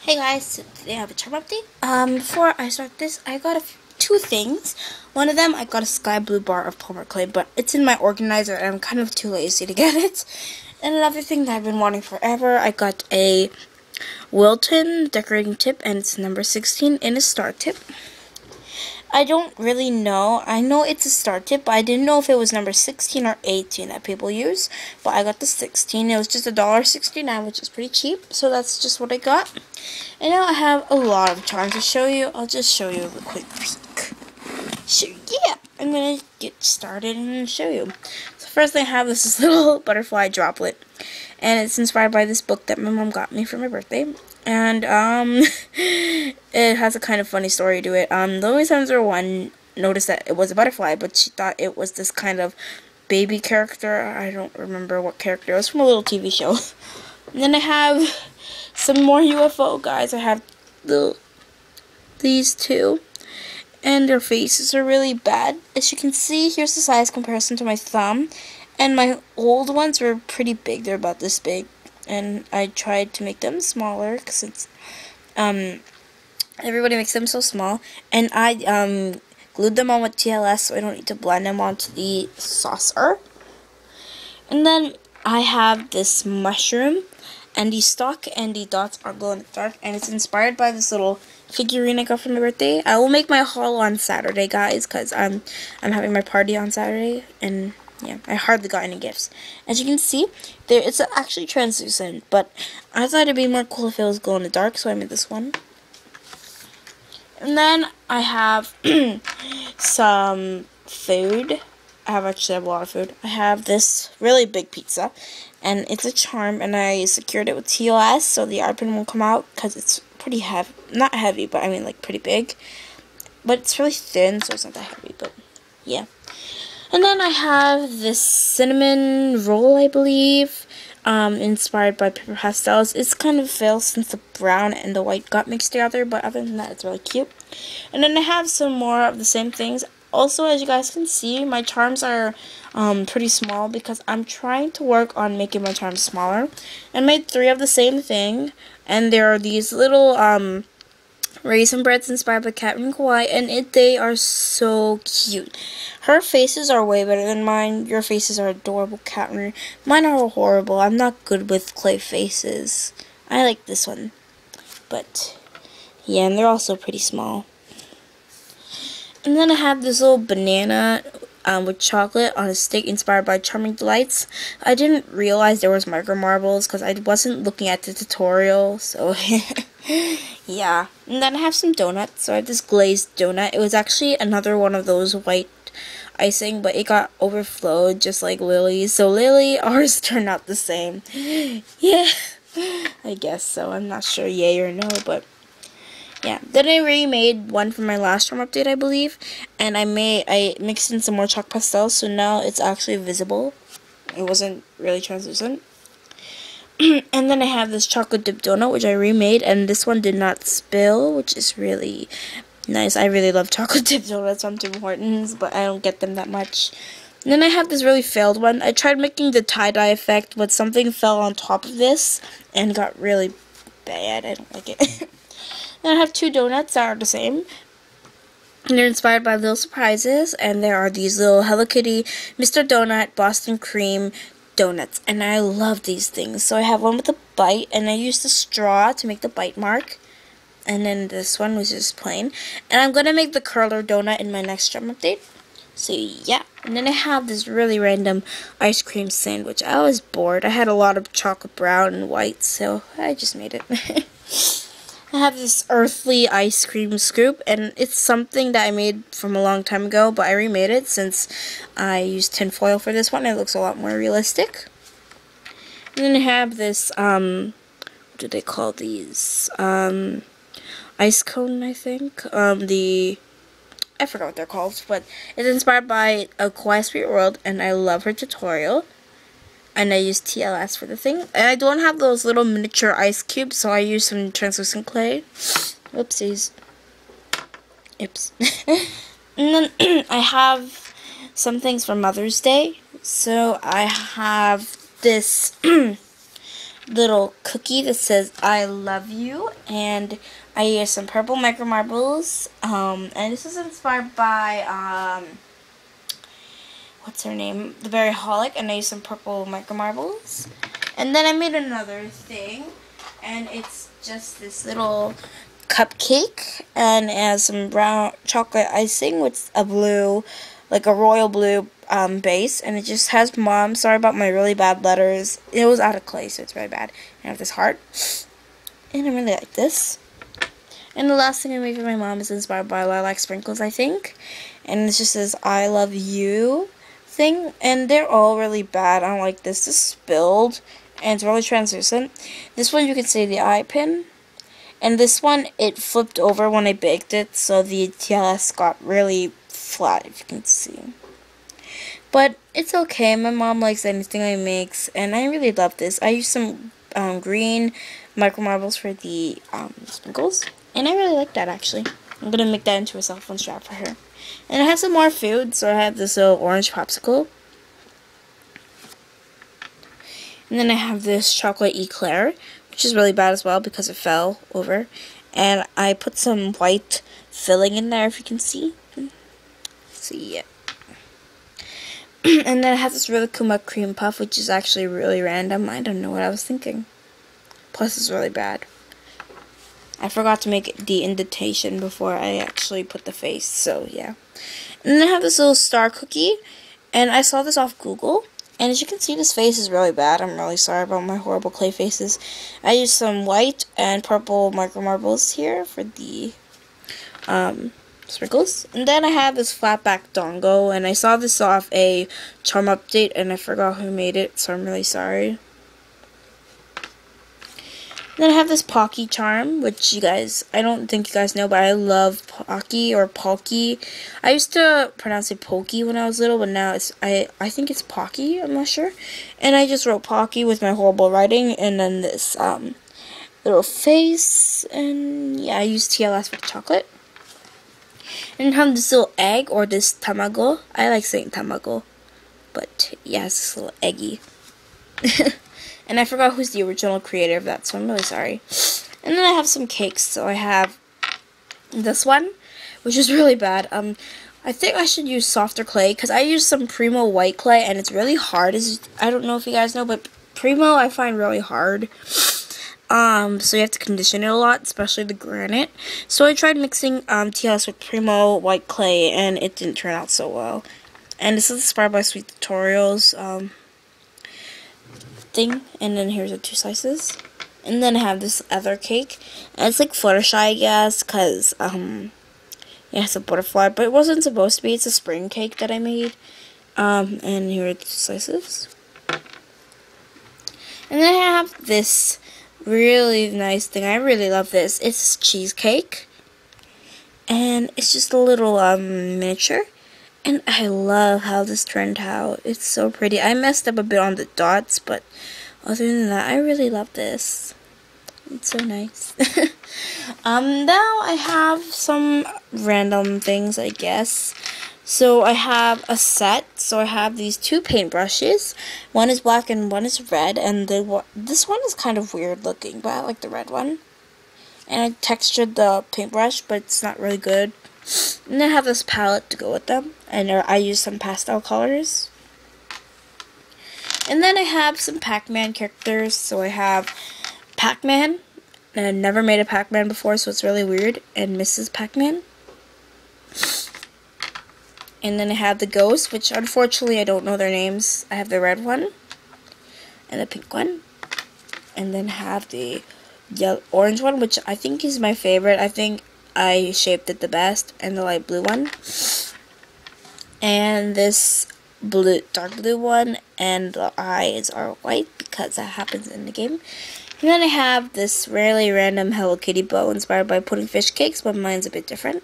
Hey guys, so today I have a charm update. Before I start this, I got two things. One of them, I got a sky blue bar of Palmer Clay, but it's in my organizer and I'm kind of too lazy to get it. And another thing that I've been wanting forever, I got a Wilton decorating tip, and it's number 16 in a star tip. I don't really know. I know it's a star tip, but I didn't know if it was number 16 or 18 that people use. But I got the 16. It was just $1.69, which is pretty cheap. So that's just what I got. And now I have a lot of charms to show you. I'll just show you a quick peek. So yeah, I'm going to get started and show you. So first thing I have is this little butterfly droplet. And it's inspired by this book that my mom got me for my birthday. And it has a kind of funny story to it. The only times where one noticed that it was a butterfly, but she thought it was this kind of baby character. I don't remember what character. It was from a little TV show. And then I have some more UFO guys. I have these two, and their faces are really bad. As you can see, here's the size comparison to my thumb. And my old ones were pretty big. They're about this big. And I tried to make them smaller because it's everybody makes them so small. And I glued them on with TLS so I don't need to blend them onto the saucer. And then I have this mushroom, and the stalk and the dots are glow in the dark, and it's inspired by this little figurine I got for my birthday. I will make my haul on Saturday, guys, because I'm having my party on Saturday, and yeah, I hardly got any gifts. As you can see, it's actually translucent, but I thought it'd be more cool if it was glow in the dark, so I made this one. And then I have some food. I have a lot of food. I have this really big pizza, and it's a charm, and I secured it with TOS so the art pin won't come out because it's pretty heavy. Not heavy, but I mean like pretty big. But it's really thin, so it's not that heavy, but yeah. And then I have this cinnamon roll, I believe, inspired by paper pastels. It's kind of fail since the brown and the white got mixed together, but other than that, it's really cute. And then I have some more of the same things. Also, as you guys can see, my charms are pretty small because I'm trying to work on making my charms smaller. I made 3 of the same thing, and there are these little raisin breads inspired by Catherine Kawaii, and they are so cute. Her faces are way better than mine. Your faces are adorable, Catherine. Mine are horrible. I'm not good with clay faces. I like this one. But yeah, and they're also pretty small. And then I have this little banana with chocolate on a stick inspired by Charming Delights. I didn't realize there was micro marbles because I wasn't looking at the tutorial, so yeah. And then I have some donuts. So I have this glazed donut. It was actually another one of those white icing, but it got overflowed just like Lily's. So Lily, ours turned out the same. Yeah, I guess so. I'm not sure yay or no, but yeah. Then I remade one from my last charm update, I believe, and I mixed in some more chalk pastels, so now it's actually visible. It wasn't really translucent. And then I have this chocolate dip donut, which I remade, and this one did not spill, which is really nice. I really love chocolate dip donuts from Tim Hortons, but I don't get them that much. And then I have this really failed one. I tried making the tie-dye effect, but something fell on top of this and got really bad. I don't like it. Then I have 2 donuts that are the same. And they're inspired by Little Surprises, and there are these little Hello Kitty, Mr. Donut, Boston Cream donuts, and I love these things. So I have one with a bite, and I used the straw to make the bite mark, and then this one was just plain. And I'm gonna make the curler donut in my next charm update. So yeah. And then I have this really random ice cream sandwich. I was bored. I had a lot of chocolate brown and white, so I just made it. I have this earthly ice cream scoop, and it's something that I made from a long time ago, but I remade it since I used tin foil for this one. It looks a lot more realistic. And then I have this, what do they call these? Ice cone, I think. I forgot what they're called, but it's inspired by a Kawaii Spirit World, and I love her tutorial. And I used TLS for the thing. And I don't have those little miniature ice cubes, so I used some translucent clay. Oopsies. Oops. And then I have some things for Mother's Day. So I have this little cookie that says I love you, and I used some purple micro marbles, and this was inspired by what's her name, the Berry Holic, and I used some purple micro marbles. And then I made another thing, and it's just this little cupcake, and it has some brown chocolate icing with a blue, like a royal blue base, and it just has Mom. Sorry about my really bad letters. It was out of clay, so it's really bad. I have this heart, and I really like this. And the last thing I made for my mom is inspired by lilac sprinkles, I think, and it just says I love you thing, and they're all really bad. I don't like this. This spilled, and it's really translucent. This one you can see the eye pin. And this one, it flipped over when I baked it, so the TLS got really flat, if you can see. But it's okay. My mom likes anything I makes, and I really love this. I used some green micro marbles for the sprinkles, and I really like that, actually. I'm going to make that into a cell phone strap for her. And I have some more food, so I have this little orange popsicle. And then I have this chocolate eclair, which is really bad as well because it fell over. And I put some white filling in there, if you can see. See it. And then I have this Rilakkuma cream puff, which is actually really random. I don't know what I was thinking. Plus, it's really bad. I forgot to make the indentation before I actually put the face, so yeah. And then I have this little star cookie, and I saw this off Google. And as you can see, this face is really bad. I'm really sorry about my horrible clay faces. I used some white and purple micro marbles here for the sprinkles. And then I have this flatback dongo, and I saw this off a Charm update, and I forgot who made it, so I'm really sorry. Then I have this Pocky charm, which I don't think you guys know, but I love Pocky or Polky. I used to pronounce it Pokey when I was little, but now I think it's Pocky, I'm not sure. And I just wrote Pocky with my horrible writing, and then this little face, and yeah, I used TLS for the chocolate. And I have this little egg, or this tamago. I like saying tamago, but yeah, it's this little eggy. And I forgot who's the original creator of that, so I'm really sorry. And then I have some cakes. So I have this one, which is really bad. I think I should use softer clay, because I used some Primo white clay, and it's really hard. I don't know if you guys know, but Primo I find really hard. So you have to condition it a lot, especially the granite. So I tried mixing TLS with Primo white clay, and it didn't turn out so well. And this is inspired by Sweet Tutorials thing. And then here's the 2 slices. And then I have this other cake. And it's like Fluttershy, I guess, because yeah, it's a butterfly, but it wasn't supposed to be. It's a spring cake that I made. And here are the 2 slices. And then I have this really nice thing. I really love this. It's cheesecake, and it's just a little miniature, and I love how this turned out. It's so pretty. I messed up a bit on the dots, but other than that, I really love this. It's so nice. Now I have some random things, I guess. So I have a set. So I have these 2 paintbrushes. One is black and one is red. And this one is kind of weird looking, but I like the red one. And I textured the paintbrush, but it's not really good. And then I have this palette to go with them. And I use some pastel colors. And then I have some Pac-Man characters. So I have Pac-Man. And I've never made a Pac-Man before, so it's really weird. And Mrs. Pac-Man. And then I have the ghosts, which unfortunately I don't know their names. I have the red one and the pink one. And then I have the orange one, which I think is my favorite. I think I shaped it the best. And the light blue one. And this dark blue one. And the eyes are white because that happens in the game. And then I have this really random Hello Kitty bow inspired by pudding fish cakes, but mine's a bit different.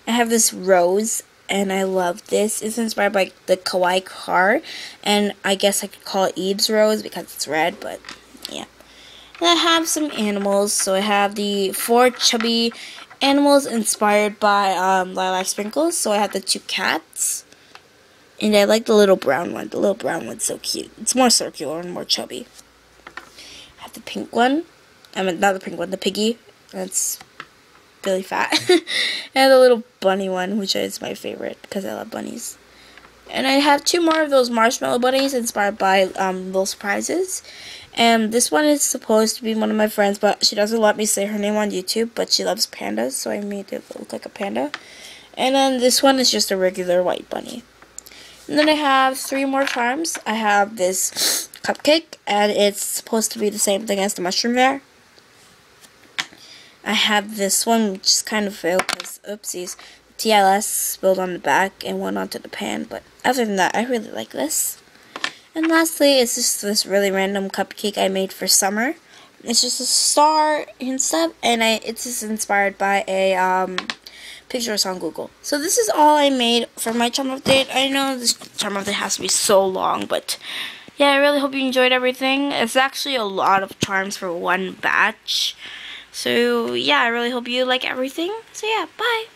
I have this rose, and I love this. It's inspired by the kawaii car, and I guess I could call it Eve's rose because it's red, but yeah. And I have some animals, so I have the 4 chubby animals inspired by lilac sprinkles. So I have the 2 cats, and I like the little brown one. The little brown one's so cute. It's more circular and more chubby. I have the pink one. I mean, not the pink one, the piggy. That's really fat. And the little bunny one, which is my favorite because I love bunnies. And I have 2 more of those marshmallow bunnies inspired by Little Surprises. And this one is supposed to be one of my friends, but she doesn't let me say her name on YouTube, but she loves pandas, so I made it look like a panda. And then this one is just a regular white bunny. And then I have 3 more charms. I have this cupcake, and it's supposed to be the same thing as the mushroom there. I have this one, which is kind of failed because, oopsies, TLS spilled on the back and went onto the pan. But other than that, I really like this. And lastly, it's just this really random cupcake I made for summer. It's just a star and stuff, and it's just inspired by a pictures on Google. So this is all I made for my charm update. I know this charm update has to be so long, but yeah, I really hope you enjoyed everything. It's actually a lot of charms for one batch. So yeah, I really hope you like everything. So yeah, bye.